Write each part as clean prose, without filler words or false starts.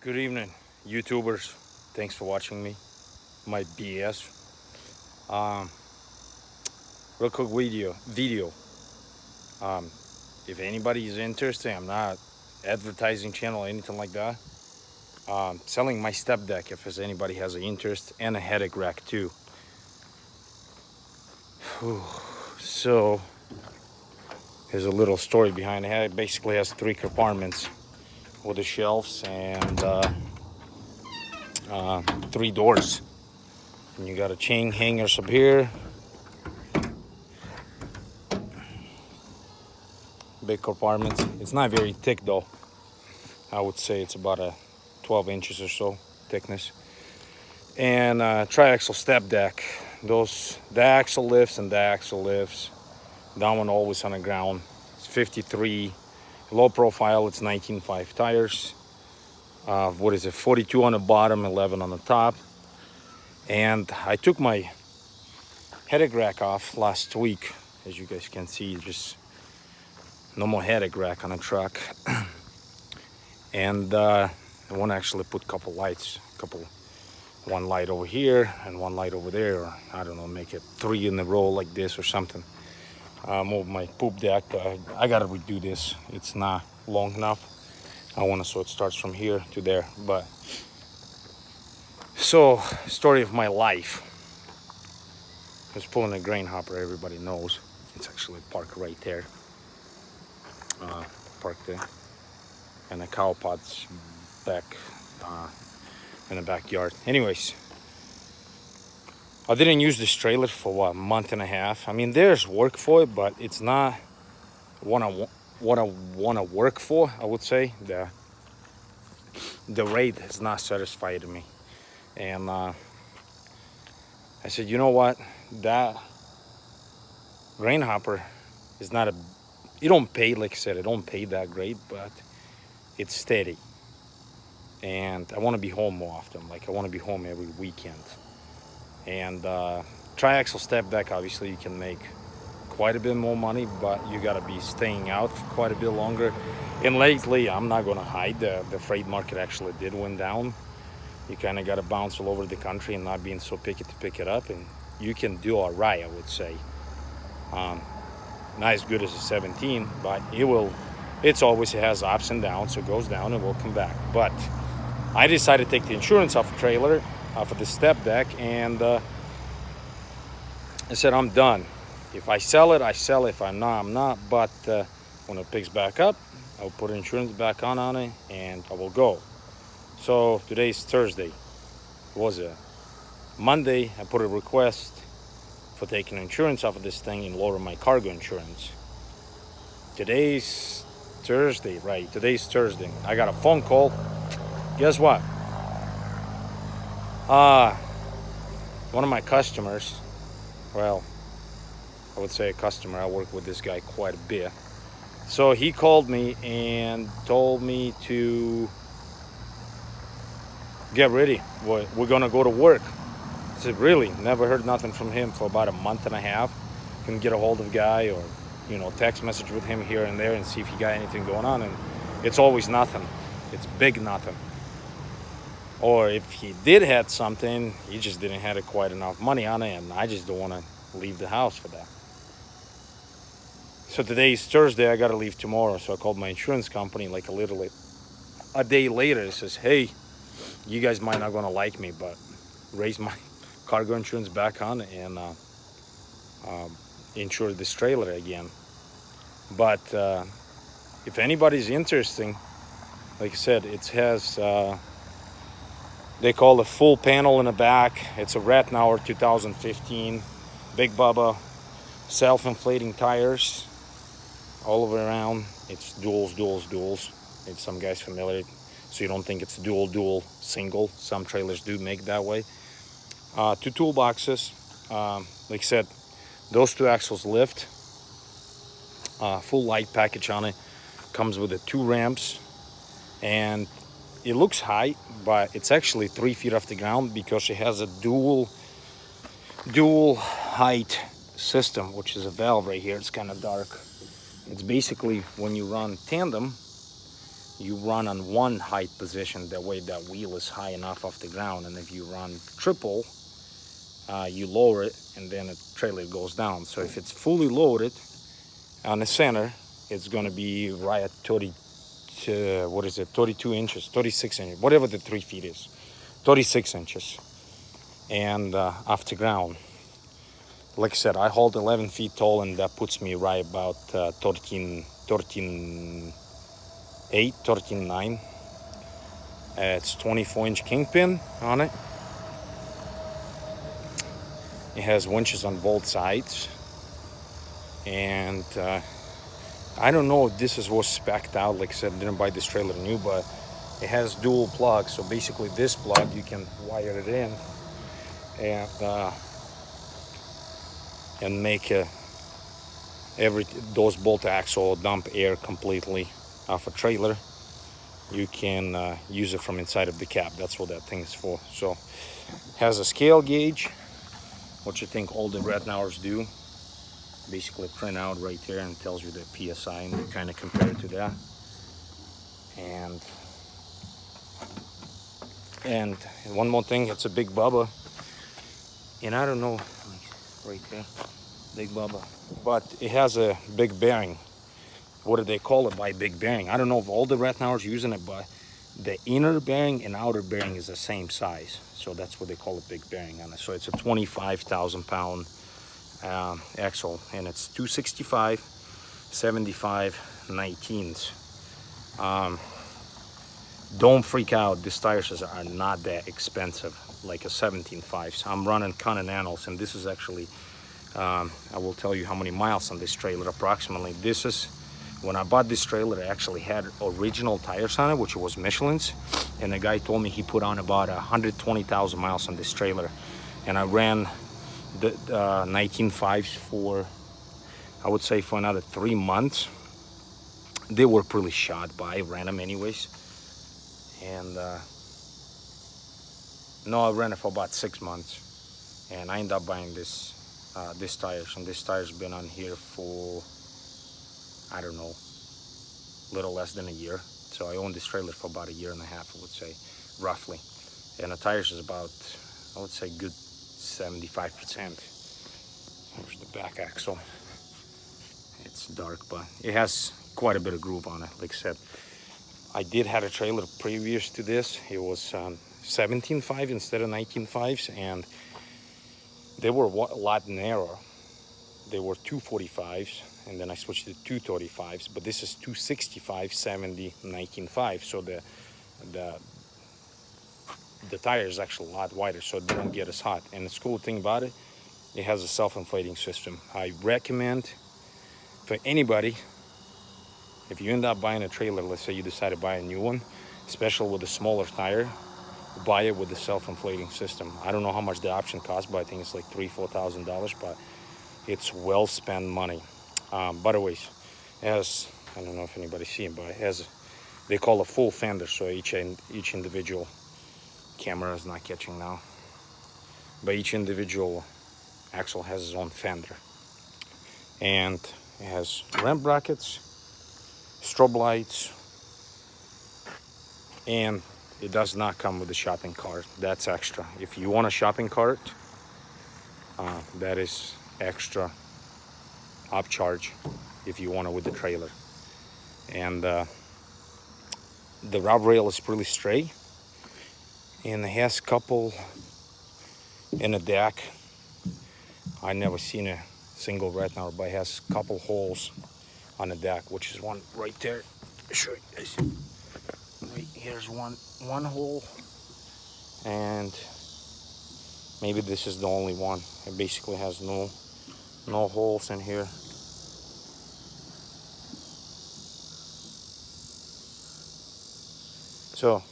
Good evening, YouTubers. Thanks for watching me. My BS. Um, Real quick video. Um, if anybody is interested, I'm not advertising channel or anything like that. Selling my step deck if anybody has an interest, and a headache rack too. Whew. So here's a little story behind it. It basically has 3 compartments with the shelves and 3 doors. And you got a chain hangers up here. Big compartment. It's not very thick though. I would say it's about a 12 inches or so thickness. And triaxle step deck. The axle lifts and the axle lifts. That one always on the ground. It's 53 low profile. It's 19.5 tires. What is it? 42 on the bottom, 11 on the top. And I took my headache rack off last week. As you guys can see, just no more headache rack on a truck. And I want to actually put a couple lights, one light over here and one light over there, or I don't know, make it 3 in a row like this or something. Move my poop deck, but I gotta redo this. It's not long enough. I want to, so it starts from here to there. But so, story of my life. I was pulling a grain hopper. Everybody knows it's actually parked right there. Parked there. And the cow pods back in the backyard. Anyways, I didn't use this trailer for a month and a half. I mean, there's work for it, but it's not what I want to work for. I would say the rate is not satisfying me, and I said, you know what, that grain hopper is not a. It don't pay, like I said, it don't pay that great, but it's steady. And I want to be home more often. Like, I want to be home every weekend. And triaxle step deck, obviously you can make quite a bit more money, but you got to be staying out for quite a bit longer. And lately, I'm not going to hide, the freight market actually did went down. You kind of got to bounce all over the country and not being so picky to pick it up. And you can do all right, I would say. Not as good as a 17, but it always has ups and downs, so it goes down and will come back. But I decided to take the insurance off the trailer, off of the step deck, and I said, I'm done. If I sell it, I sell it. If I'm not, I'm not. But when it picks back up, I'll put insurance back on it, and I will go. So today's Thursday. It was a Monday. I put a request for taking insurance off of this thing and lower my cargo insurance. Today's Thursday, right? Today's Thursday. I got a phone call. Guess what? One of my customers, well, I would say a customer, I work with this guy quite a bit. So he called me and told me to get ready. We're gonna go to work. I said, really? Never heard nothing from him for about a month and a half. Couldn't get a hold of the guy, or text message with him here and there and see if he got anything going on, and it's always nothing. It's big nothing. Or if he did have something, he just didn't have quite enough money on it, and I just don't want to leave the house for that. So today is Thursday. I gotta leave tomorrow. So I called my insurance company like a day later. It says, hey, you guys might not gonna like me, but raise my cargo insurance back on and insure this trailer again. But if anybody's interested, like I said, it has they call it full panel in the back. It's a Ratnauer 2015 Big Bubba self-inflating tires all over around. It's duals. If some guys familiar, so you don't think it's dual, single. Some trailers do make that way. 2 toolboxes. Like I said, those 2 axles lift. Full light package on it. Comes with the 2 ramps, and it looks high, but it's actually 3 feet off the ground because it has a dual height system, which is a valve right here. It's kind of dark. It's basically when you run tandem, you run on one height position, that way that wheel is high enough off the ground, and if you run triple, you lower it and then the trailer goes down. So if it's fully loaded on the center, it's going to be right at 32 inches, 36 inches, whatever the 3 feet is, 36 inches, and off the ground. Like I said, I hold 11 feet tall, and that puts me right about 13.9. It's 24-inch kingpin on it. It has winches on both sides, and I don't know if this was spec'd out. Like I said, I didn't buy this trailer new, but it has dual plugs. So basically, this plug you can wire it in and make those bolt axle dump air completely off a trailer. You can use it from inside of the cab. That's what that thing is for. So has a scale gauge, which I think all the Ratnauers do. Basically print out right there and tells you the PSI, and you kind of compare it to that. And one more thing, it's a Big Bubba, and I don't know, right there, Big Bubba, but it has a big bearing. What do they call it by big bearing? I don't know if all the Ratnauers using it, but the inner bearing and outer bearing is the same size, so that's what they call a big bearing on it. So it's a 25,000 pound axle, and it's 265 75 19s. Don't freak out, these tires are not that expensive like a 17.5s. I'm running Continentals, and this is actually I will tell you how many miles on this trailer approximately. This is, when I bought this trailer, it actually had original tires on it, which was Michelin's, and the guy told me he put on about 120,000 miles on this trailer. And I ran the 19.5s for, I would say, for another 3 months. They were pretty shot, but I ran them anyways. And no, I ran it for about 6 months, and I ended up buying this tires, and this tire's been on here for, I don't know, little less than a year. So I owned this trailer for about 1.5 years, I would say, roughly. And the tires is about, I would say, good 75%. Here's the back axle. It's dark, but it has quite a bit of groove on it. Like I said, I did have a trailer previous to this. It was 17.5 instead of 19.5s, and they were a lot narrower. They were 245s, and then I switched to 235s, but this is 265 70 19.5, so the tire is actually a lot wider, so it don't get as hot. And the cool thing about it, it has a self-inflating system. I recommend for anybody, if you end up buying a trailer, let's say you decide to buy a new one, especially with a smaller tire, buy it with the self-inflating system. I don't know how much the option costs, but I think it's like $3,000-$4,000, but it's well spent money. By the way, it has, I don't know if anybody's seen, but it has, they call a full fender, so each individual, camera is not catching now, but each individual axle has its own fender. And it has ramp brackets, strobe lights, and it does not come with a shopping cart. That's extra. If you want a shopping cart, that is extra upcharge if you want it with the trailer. And the rub rail is pretty straight, and it has a couple in the deck. I never seen a single Ratnauer, but it has a couple holes on the deck, which is one right there. I'll show you guys. Right here's one hole, and maybe this is the only one. It basically has no holes in here. So,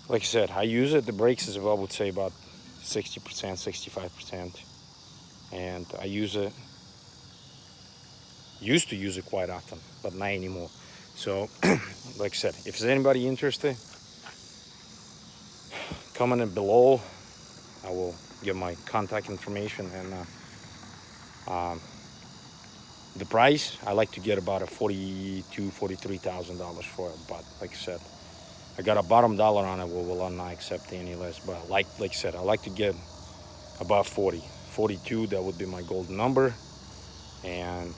like I said, I use it. The brakes is about, I would say, about 60%, 65%, and I used to use it quite often, but not anymore. So, like I said, if there's anybody interested, comment it below. I will give my contact information, and The price, I like to get about a $43,000 for it. But like I said, I got a bottom dollar on it. We will not accept any less. But like I said, I like to get about 40, 42. That would be my golden number. And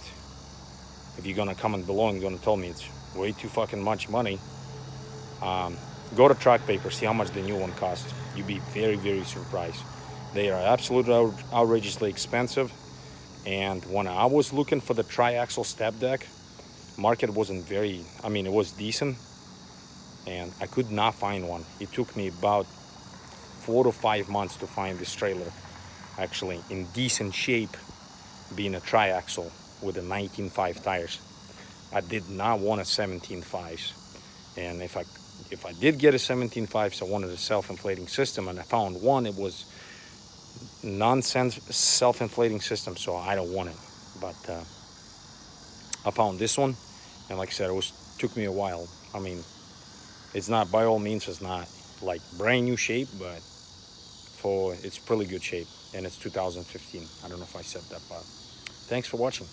if you're gonna comment below and gonna tell me it's way too fucking much money, go to Truck Paper, see how much the new one costs. You'd be very, very surprised. They are absolutely outrageously expensive. And when I was looking for the tri-axle step deck, market wasn't very, I mean, it was decent, and I could not find one. It took me about 4 to 5 months to find this trailer actually in decent shape, being a tri-axle with a 19.5 tires. I did not want a 17.5s, and if I did get a 17.5s, I wanted a self-inflating system, and I found one. It was nonsense self-inflating system, so I don't want it. But I found this one, and like I said, took me a while. I mean, it's not, by all means, it's not like brand new shape, but it's pretty good shape, and it's 2015. I don't know if I said that, but thanks for watching.